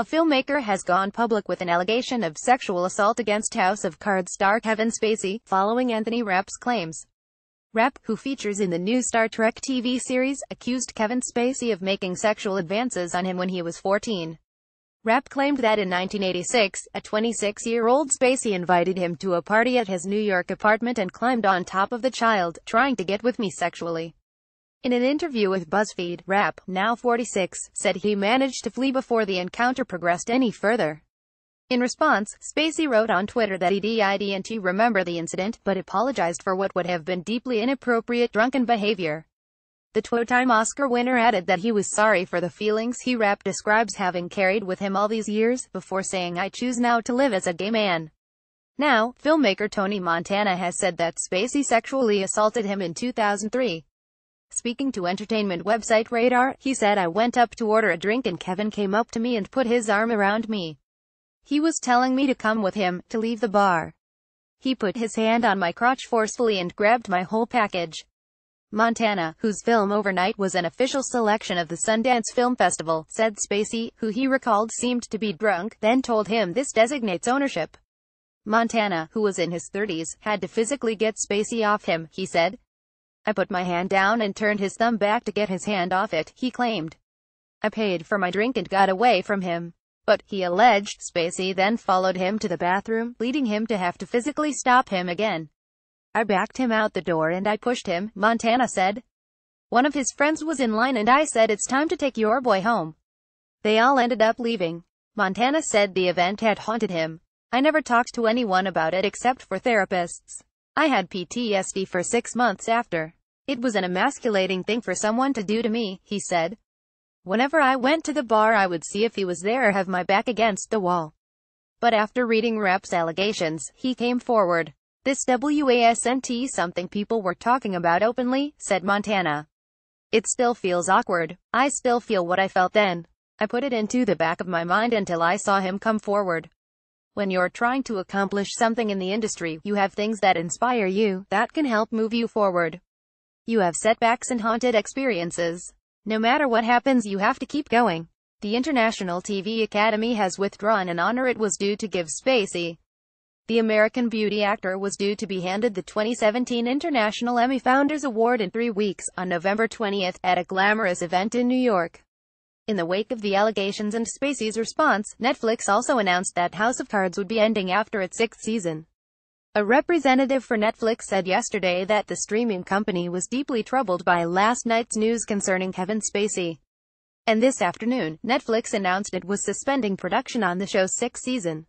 A filmmaker has gone public with an allegation of sexual assault against House of Cards star Kevin Spacey, following Anthony Rapp's claims. Rapp, who features in the new Star Trek TV series, accused Kevin Spacey of making sexual advances on him when he was 14. Rapp claimed that in 1986, a 26-year-old Spacey invited him to a party at his New York apartment and climbed on top of the child, trying to get with me sexually. In an interview with BuzzFeed, Rapp, now 46, said he managed to flee before the encounter progressed any further. In response, Spacey wrote on Twitter that he didn't remember the incident, but apologized for what would have been deeply inappropriate drunken behavior. The two-time Oscar winner added that he was sorry for the feelings he Rapp describes having carried with him all these years, before saying, "I choose now to live as a gay man." Now, filmmaker Tony Montana has said that Spacey sexually assaulted him in 2003. Speaking to entertainment website Radar, he said, "I went up to order a drink and Kevin came up to me and put his arm around me. He was telling me to come with him, to leave the bar. He put his hand on my crotch forcefully and grabbed my whole package." Montana, whose film Overnight was an official selection of the Sundance Film Festival, said Spacey, who he recalled seemed to be drunk, then told him this designates ownership. Montana, who was in his 30s, had to physically get Spacey off him, he said. "I put my hand down and turned his thumb back to get his hand off it," he claimed. "I paid for my drink and got away from him." But, he alleged, Spacey then followed him to the bathroom, leading him to have to physically stop him again. "I backed him out the door and I pushed him," Montana said. "One of his friends was in line and I said, 'It's time to take your boy home.' They all ended up leaving." Montana said the event had haunted him. "I never talked to anyone about it except for therapists. I had PTSD for 6 months after. It was an emasculating thing for someone to do to me," he said. "Whenever I went to the bar I would see if he was there or have my back against the wall." But after reading Rapp's allegations, he came forward. "This wasn't something people were talking about openly," said Montana. "It still feels awkward. I still feel what I felt then. I put it into the back of my mind until I saw him come forward." When you're trying to accomplish something in the industry, you have things that inspire you, that can help move you forward. You have setbacks and haunted experiences. No matter what happens, you have to keep going. The International TV Academy has withdrawn an honor it was due to give Spacey. The American Beauty actor was due to be handed the 2017 International Emmy Founders Award in 3 weeks, on November 20, at a glamorous event in New York. In the wake of the allegations and Spacey's response, Netflix also announced that House of Cards would be ending after its 6th season. A representative for Netflix said yesterday that the streaming company was deeply troubled by last night's news concerning Kevin Spacey. And this afternoon, Netflix announced it was suspending production on the show's 6th season.